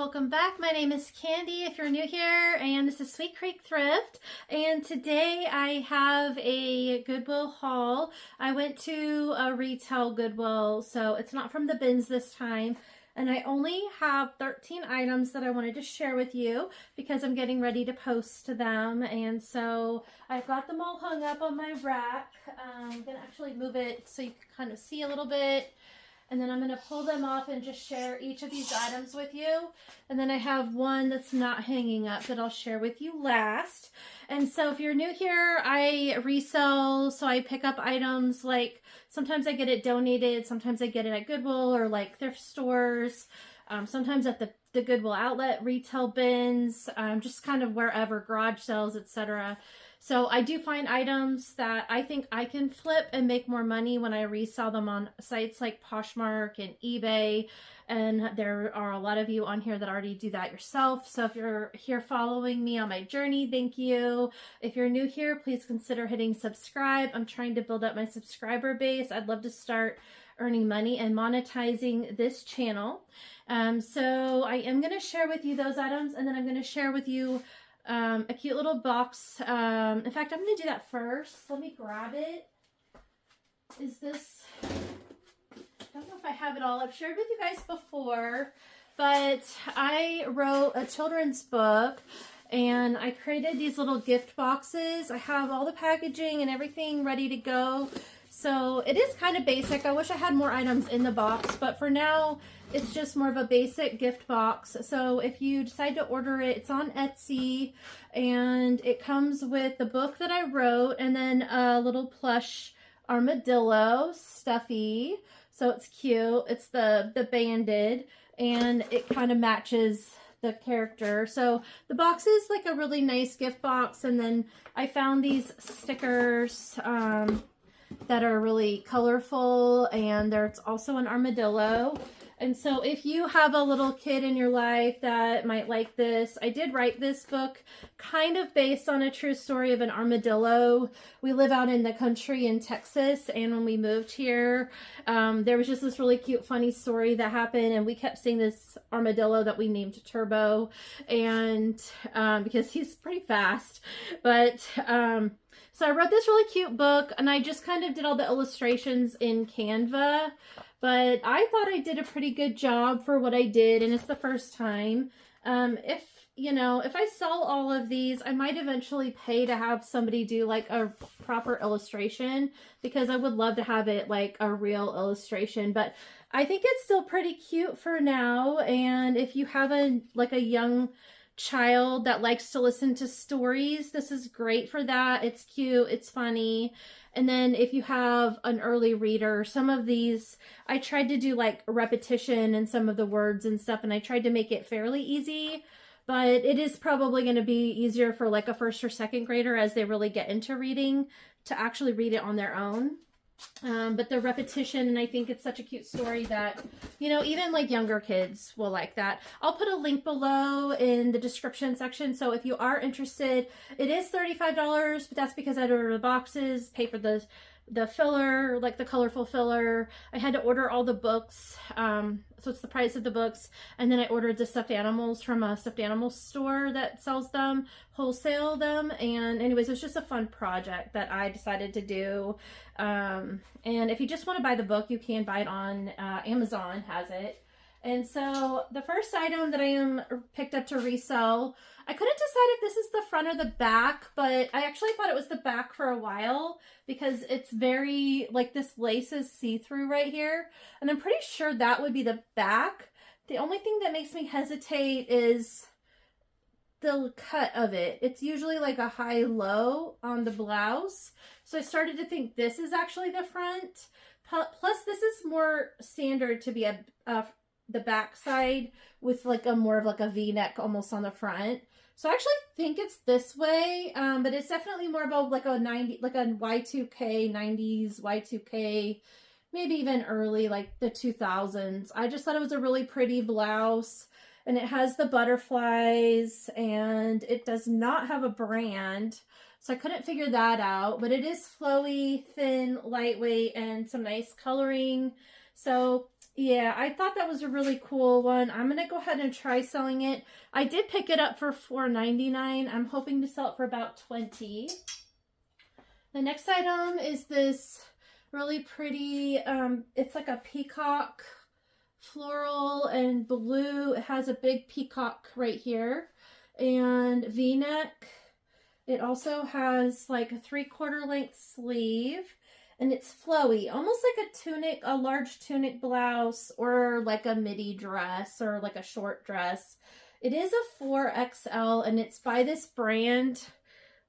welcome back. My name is Candy if you're new here, and this is Sweet Creek Thrift, and today I have a Goodwill haul. I went to a retail Goodwill, so it's not from the bins this time, and I only have 13 items that I wanted to share with you because I'm getting ready to post them, and so I've got them all hung up on my rack. I'm going to actually move it so you can kind of see a little bit. And then I'm going to pull them off and just share each of these items with you. And then I have one that's not hanging up that I'll share with you last. And so if you're new here, I resell. So I pick up items like sometimes I get it donated. Sometimes I get it at Goodwill or like thrift stores. Sometimes at the Goodwill outlet, retail bins, just kind of wherever, garage sales, etc. So I do find items that I think I can flip and make more money when I resell them on sites like POSHMARK and eBay. And there are a lot of you on here that already do that yourself. So if you're here following me on my journey, thank you. If you're new here, please consider hitting subscribe. I'm trying to build up my subscriber base. I'd love to start earning money and monetizing this channel. So I am going to share with you those items, and then I'm going to share with you a cute little box. In fact, I'm going to do that first. Let me grab it. Is this, I don't know if I have it all. I've shared with you guys before, but I wrote a children's book and I created these little gift boxes. I have all the packaging and everything ready to go. So it is kind of basic. I wish I had more items in the box, but for now, it's just more of a basic gift box. So if you decide to order it, it's on Etsy, and it comes with the book that I wrote and then a little plush armadillo stuffy. So it's cute. It's the banded, and it kind of matches the character. So the box is like a really nice gift box, and then I found these stickers that are really colorful, and there's also an armadillo. And so if you have a little kid in your life that might like this, I did write this book kind of based on a true story of an armadillo. We live out in the country in Texas, and when we moved here, there was just this really cute, funny story that happened, and we kept seeing this armadillo that we named Turbo, and because he's pretty fast. But so I wrote this really cute book, and I just kind of did all the illustrations in Canva. But I thought I did a pretty good job for what I did, and it's the first time. If I sell all of these, I might eventually pay to have somebody do like a proper illustration, because I would love to have it like a real illustration. But I think it's still pretty cute for now, and if you have a young child that likes to listen to stories, this is great for that. It's cute, it's funny. And then if you have an early reader, some of these, I tried to do like repetition in some of the words and stuff, and I tried to make it fairly easy, but it is probably going to be easier for like a first or second grader as they really get into reading to actually read it on their own. But the repetition, and I think it's such a cute story that, even like younger kids will like that. I'll put a link below in the description section. So if you are interested, it is $35, but that's because I had to order the boxes, pay for the filler, like the colorful filler. I had to order all the books. So it's the price of the books. And then I ordered the stuffed animals from a stuffed animal store that sells them, wholesale them. And anyways, it was just a fun project that I decided to do. And if you just want to buy the book, you can buy it on Amazon, has it. And so the first item that I am picked up to resell, I couldn't decide if this is the front or the back, but I actually thought it was the back for a while because it's very, like, this lace is see-through right here. And I'm pretty sure that would be the back. The only thing that makes me hesitate is the cut of it. It's usually like a high-low on the blouse. So I started to think this is actually the front. Plus, this is more standard to be the back side with like more of like a V-neck almost on the front. So I actually think it's this way, but it's definitely more of like a Y2K, 90s Y2K, maybe even early like the 2000s. I just thought it was a really pretty blouse, and it has the butterflies, and it does not have a brand. So I couldn't figure that out, but it is flowy, thin, lightweight, and some nice coloring. So Yeah, I thought that was a really cool one. I'm going to go ahead and try selling it. I did pick it up for $4.99. I'm hoping to sell it for about $20. The next item is this really pretty, it's like a peacock floral and blue. It has a big peacock right here and V-neck. It also has like a 3/4 length sleeve. And it's flowy, almost like a tunic, a large tunic blouse, or like a midi dress, or like a short dress. It is a 4XL, and it's by this brand,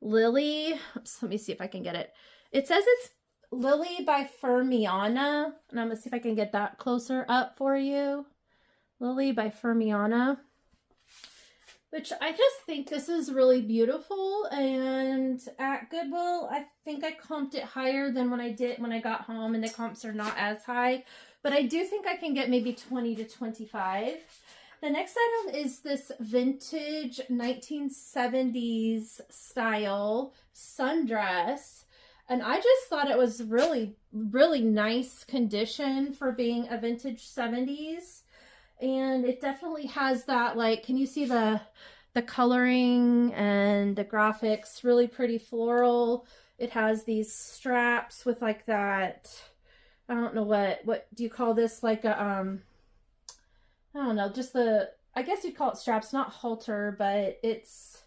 Lily. Oops, let me see if I can get it. It says it's Lily by Fermiana, and I'm gonna see if I can get that closer up for you. Lily by Fermiana. Which I just think this is really beautiful, and at Goodwill, I think I comped it higher than when I did when I got home, and the comps are not as high, but I do think I can get maybe 20 to 25. The next item is this vintage 1970s style sundress, and I just thought it was really, really nice condition for being a vintage 70s. And it definitely has that, like, can you see the coloring and the graphics? Really pretty floral. It has these straps with like that, I don't know what do you call this? Like a, I don't know, just I guess you'd call it straps, not halter, but it's,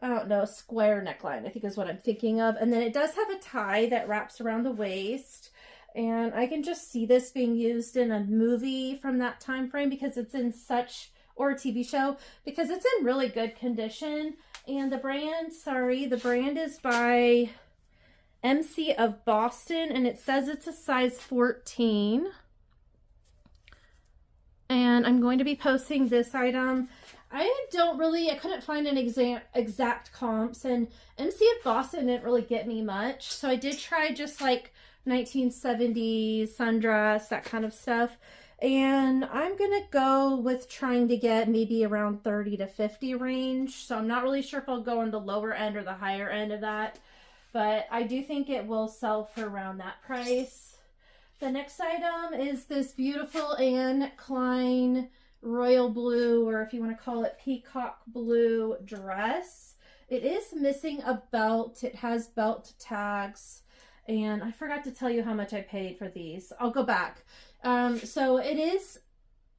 I don't know, a square neckline, I think is what I'm thinking of. And then it does have a tie that wraps around the waist. And I can just see this being used in a movie from that time frame because it's in such, or a TV show, because it's in really good condition. And the brand, the brand is by MC of Boston, and it says it's a size 14. And I'm going to be posting this item. I couldn't find an exact comps, and MC of Boston didn't really get me much. So I did try just like 1970s sundress, that kind of stuff. And I'm going to go with trying to get maybe around 30 to 50 range. So I'm not really sure if I'll go on the lower end or the higher end of that. But I do think it will sell for around that price. The next item is this beautiful Anne Klein royal blue, or if you want to call it peacock blue dress. It is missing a belt. It has belt tags. And I forgot to tell you how much I paid for these. I'll go back. So it is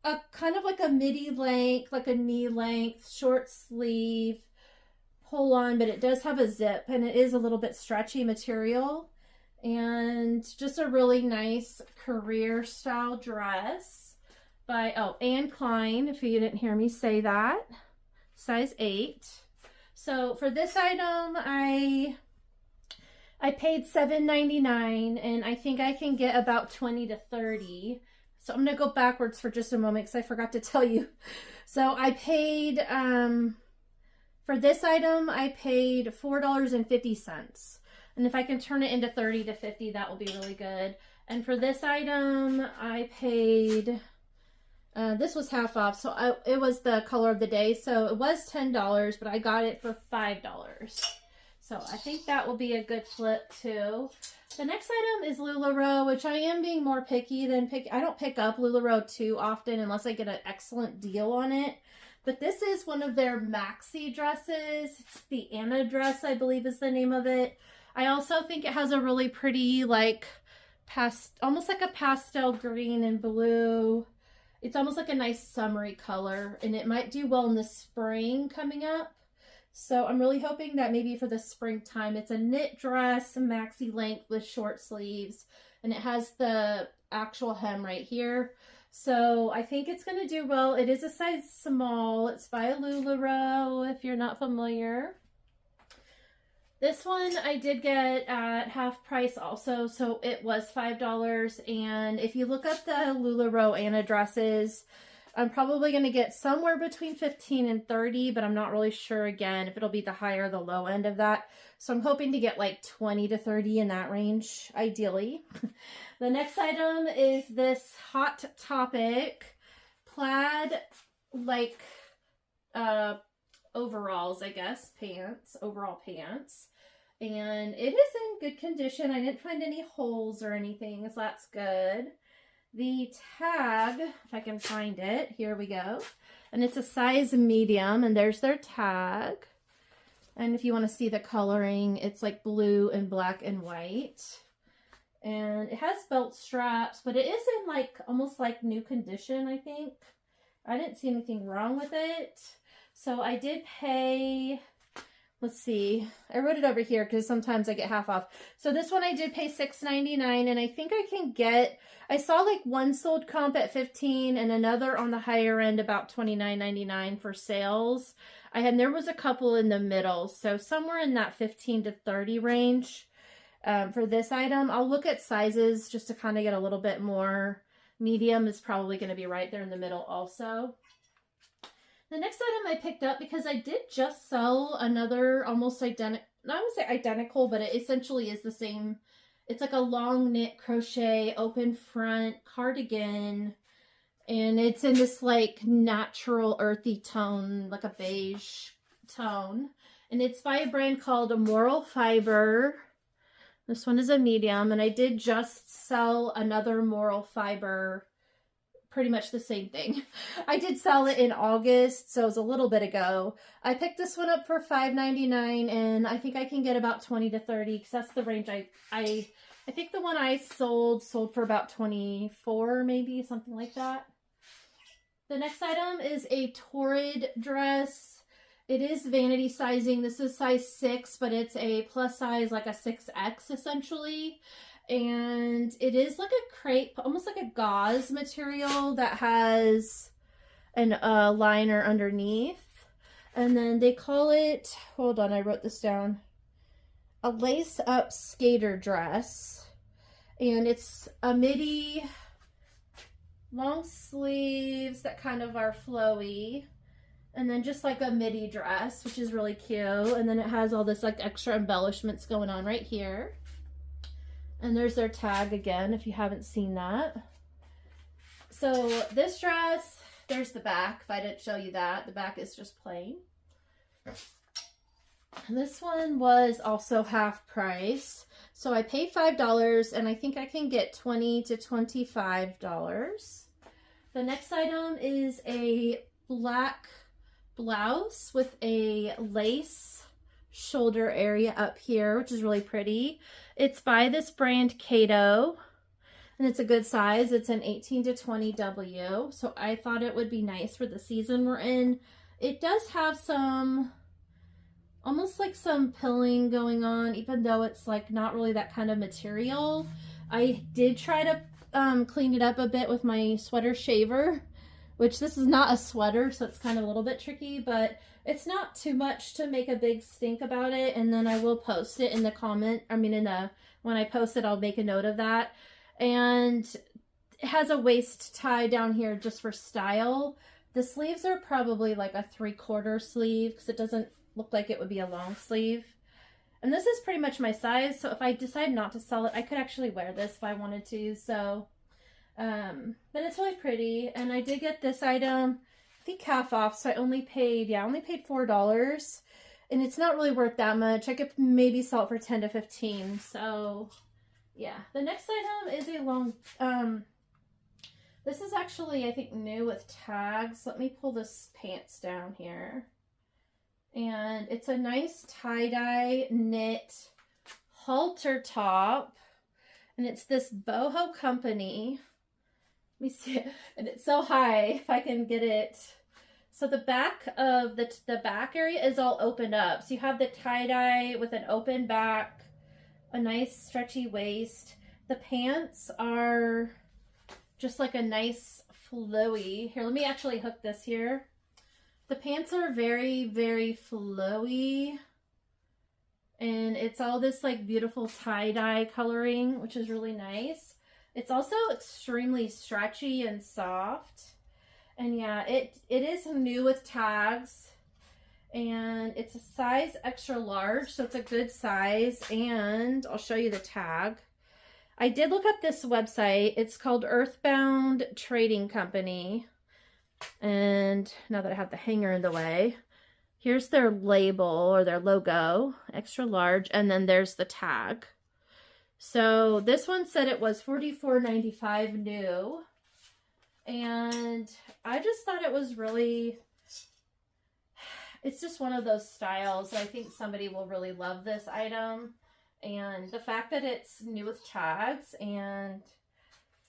a kind of like a midi length, like a knee length, short sleeve, pull on, but it does have a zip, and it is a little bit stretchy material. And just a really nice career style dress by, Anne Klein, if you didn't hear me say that, size 8. So for this item, I paid $7.99, and I think I can get about 20 to 30. So I'm going to go backwards for just a moment because I forgot to tell you. So I paid, for this item, I paid $4.50. And if I can turn it into 30 to 50, that will be really good. And for this item, I paid, this was half off, so it was the color of the day. So it was $10, but I got it for $5. So I think that will be a good flip too. The next item is LuLaRoe, which I am being more picky than I don't pick up LuLaRoe too often unless I get an excellent deal on it. But this is one of their maxi dresses. It's the Anna dress, I believe is the name of it. I also think it has a really pretty, like, almost like a pastel green and blue. It's almost like a nice summery color, and it might do well in the spring coming up. So I'm really hoping that maybe for the springtime. It's a knit dress, maxi length with short sleeves, and it has the actual hem right here. So I think it's going to do well. It is a size small. It's by LuLaRoe, if you're not familiar. This one I did get at half price also, so it was $5. And if you look up the LuLaRoe Anna dresses, I'm probably going to get somewhere between 15 and 30, but I'm not really sure again if it'll be the high or the low end of that. So I'm hoping to get like 20 to 30 in that range, ideally. The next item is this Hot Topic plaid, like, overalls, I guess, overall pants. And it is in good condition. I didn't find any holes or anything, so that's good. The tag, if I can find it, here we go. And it's a size medium, and there's their tag. And if you want to see the coloring, it's like blue and black and white. And it has belt straps, but it is in like almost like new condition, I think. I didn't see anything wrong with it. So I did pay, let's see, I wrote it over here because sometimes I get half off. So this one I did pay $6.99, and I think I can get, I saw like one sold comp at $15 and another on the higher end about $29.99 for sales. There was a couple in the middle, so somewhere in that $15 to $30 range for this item. I'll look at sizes just to kind of get a little bit more. Medium is probably going to be right there in the middle also. The next item I picked up because I did just sell another almost identical, I would say identical, but it essentially is the same. It's like a long knit crochet open front cardigan, and it's in this like natural earthy tone, like a beige tone. And it's by a brand called Moral Fiber. This one is a medium, and I did just sell another Moral Fiber, pretty much the same thing. I did sell it in August, so it was a little bit ago. I picked this one up for $5.99, and I think I can get about 20 to 30 because that's the range I think the one I sold for about 24, maybe, something like that. The next item is a Torrid dress. It is vanity sizing. This is size 6, but it's a plus size, like a 6X essentially. And it is like a crepe, almost like a gauze material that has an liner underneath. And then they call it, hold on, I wrote this down, a lace-up skater dress. And it's a midi, long sleeves that kind of are flowy. And then just like a midi dress, which is really cute. And then it has all this like extra embellishments going on right here. And there's their tag again, if you haven't seen that. So this dress, there's the back. If I didn't show you that, the back is just plain. This one was also half price. So I paid $5, and I think I can get $20 to $25. The next item is a black blouse with a lace shoulder area up here, which is really pretty. It's by this brand Cato, and it's a good size. It's an 18 to 20W, so I thought it would be nice for the season we're in. It does have some, almost like some pilling going on, even though it's like not really that kind of material. I did try to clean it up a bit with my sweater shaver, which this is not a sweater, so it's kind of a little bit tricky, but it's not too much to make a big stink about it. And then I will post it in the comment, when I post it, I'll make a note of that. And it has a waist tie down here just for style. The sleeves are probably like a 3/4 sleeve because it doesn't look like it would be a long sleeve. And this is pretty much my size, so if I decide not to sell it, I could actually wear this if I wanted to. So, but it's really pretty. And I did get this item, I think half off, so I only paid $4. And it's not really worth that much. I could maybe sell it for 10 to 15. So, yeah. The next item is a long, this is actually, I think, new with tags. Let me pull this pants down here. And it's a nice tie-dye knit halter top. And it's this boho company. Let me see it. And it's so high, if I can get it. So the back of the back area is all opened up. So you have the tie-dye with an open back, a nice stretchy waist. The pants are just like a nice flowy. Here, let me actually hook this here. The pants are very, very flowy. And it's all this like beautiful tie-dye coloring, which is really nice. It's also extremely stretchy and soft. And yeah, it is new with tags. And it's a size extra large, so it's a good size. And I'll show you the tag. I did look up this website. It's called Earthbound Trading Company. And now that I have the hanger in the way, here's their label or their logo, extra large, and then there's the tag. So this one said it was $44.95 new. And I just thought it was really, it's just one of those styles. I think somebody will really love this item. And the fact that it's new with tags and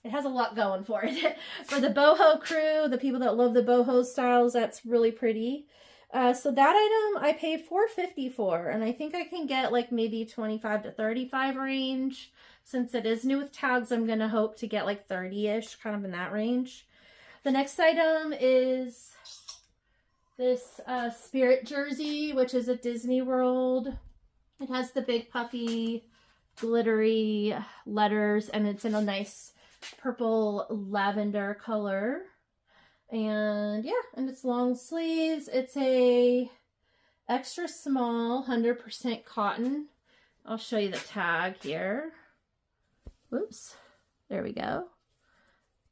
it has a lot going for it. For the boho crew, the people that love the boho styles, that's really pretty. So that item I paid $4.50 for, and I think I can get like maybe 25 to 35 range. Since it is new with tags, I'm going to hope to get like 30-ish, kind of in that range. The next item is this Spirit jersey, which is a Disney World. It has the big puffy glittery letters, and it's in a nice purple lavender color. And yeah, and it's long sleeves. It's a extra small 100% cotton. I'll show you the tag here. Whoops, there we go.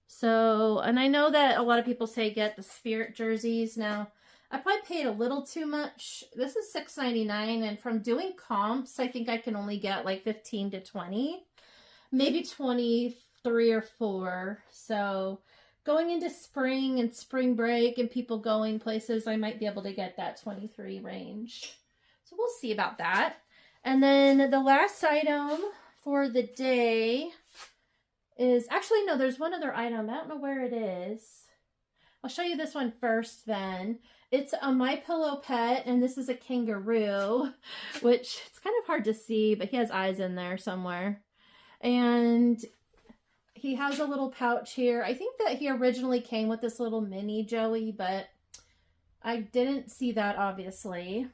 So, and I know that a lot of people say get the Spirit jerseys. Now, I probably paid a little too much. This is $6.99, and from doing comps, I think I can only get like 15 to 20, maybe 23 or 4. So going into spring and spring break and people going places, I might be able to get that 23 range. So we'll see about that. And then the last item for the day is, actually, no, there's one other item. I don't know where it is. I'll show you this one first then. It's a My Pillow pet, and this is a kangaroo, which it's kind of hard to see, but he has eyes in there somewhere. And he has a little pouch here. I think that he originally came with this little mini Joey, but I didn't see that, obviously.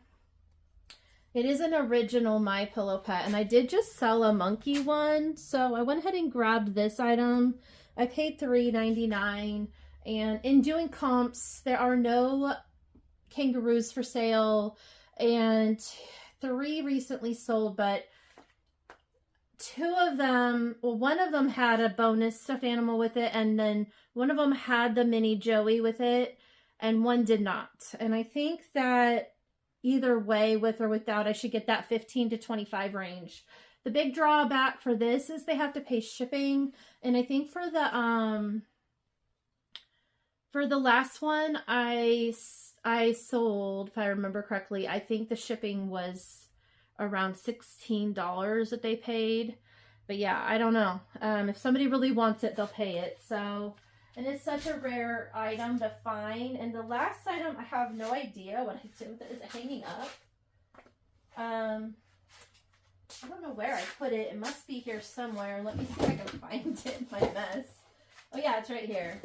It is an original My Pillow pet, and I did just sell a monkey one, so I went ahead and grabbed this item. I paid $3.99, and in doing comps, there are no kangaroos for sale, and 3 recently sold, but 2 of them, well, one of them had a bonus stuffed animal with it, and then one of them had the mini Joey with it, and one did not. And I think that either way, with or without, I should get that 15 to 25 range. The big drawback for this is they have to pay shipping, and I think for the last one I sold, if I remember correctly, I think the shipping was around $16 that they paid. But yeah, I don't know. If somebody really wants it, they'll pay it. So, and it's such a rare item to find. And the last item, I have no idea what I did with it. Is it hanging up? I don't know where I put it. It must be here somewhere. Let me see if I can find it in my mess. Oh yeah, it's right here.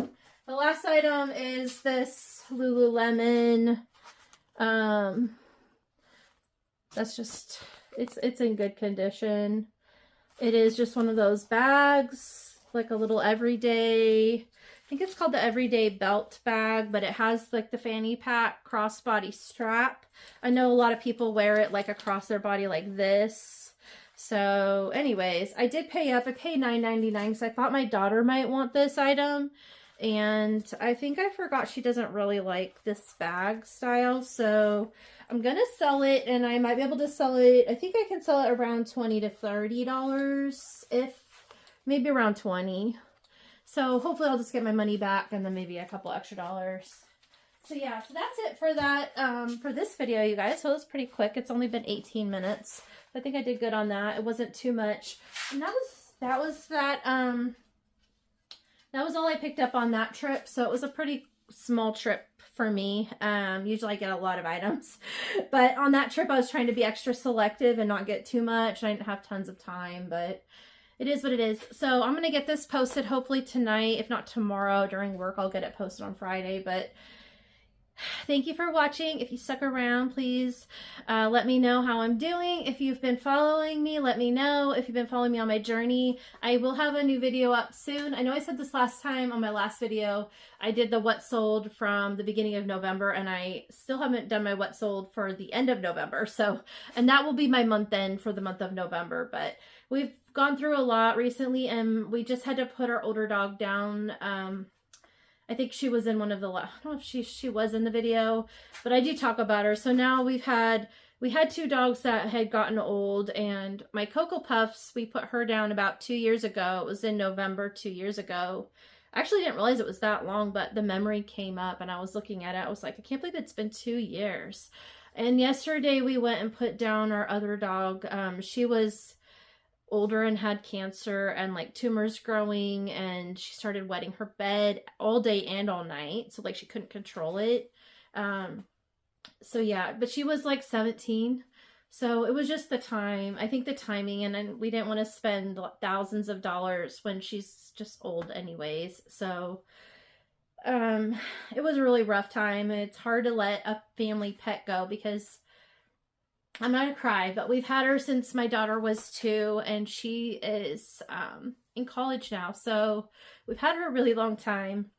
The last item is this Lululemon. That's just, it's in good condition. It is just one of those bags, like a little everyday, I think it's called the everyday belt bag, but it has like the fanny pack crossbody strap. I know a lot of people wear it like across their body like this. So anyways, I did pay up. I paid $9.99 because I thought my daughter might want this item. And I think I forgot she doesn't really like this bag style. So I'm going to sell it, and I might be able to sell it. I think I can sell it around $20 to $30, if maybe around 20. So hopefully I'll just get my money back and then maybe a couple extra dollars. So yeah, so that's it for that, for this video, you guys. So it was pretty quick. It's only been 18 minutes. I think I did good on that. It wasn't too much. And that was all I picked up on that trip. So it was a pretty small trip for me. Usually I get a lot of items, but on that trip I was trying to be extra selective and not get too much. I didn't have tons of time, but it is what it is. So I'm going to get this posted hopefully tonight. If not tomorrow during work, I'll get it posted on Friday. But thank you for watching. If you stuck around, please let me know how I'm doing. If you've been following me, let me know. If you've been following me on my journey, I will have a new video up soon. I know I said this last time on my last video. I did the what sold from the beginning of November, and I still haven't done my what sold for the end of November. So, and that will be my month end for the month of November. But we've gone through a lot recently, and we just had to put our older dog down. I think she was in one of the, I don't know if she was in the video, but I do talk about her. So now we've had we had 2 dogs that had gotten old, and my Cocoa Puffs, we put her down about 2 years ago. It was in November 2 years ago. I actually didn't realize it was that long, but the memory came up and I was looking at it. I was like, I can't believe it's been 2 years. And yesterday we went and put down our other dog. She was older and had cancer and like tumors growing, and she started wetting her bed all day and all night. So like she couldn't control it. So yeah, but she was like 17. So it was just the time. I think the timing, and then we didn't want to spend thousands of dollars when she's just old anyways. So it was a really rough time. It's hard to let a family pet go because I'm not gonna cry, but we've had her since my daughter was 2, and she is in college now. So we've had her a really long time.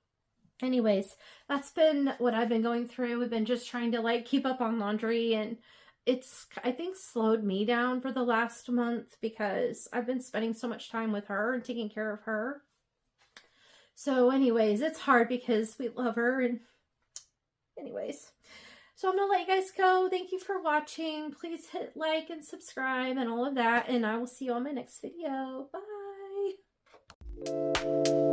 Anyways, that's been what I've been going through. We've been just trying to like keep up on laundry, and it's, I think, slowed me down for the last month because I've been spending so much time with her and taking care of her. So anyways, it's hard because we love her. And anyways, so I'm gonna let you guys go. Thank you for watching. Please hit like and subscribe and all of that, and I will see you on my next video. Bye.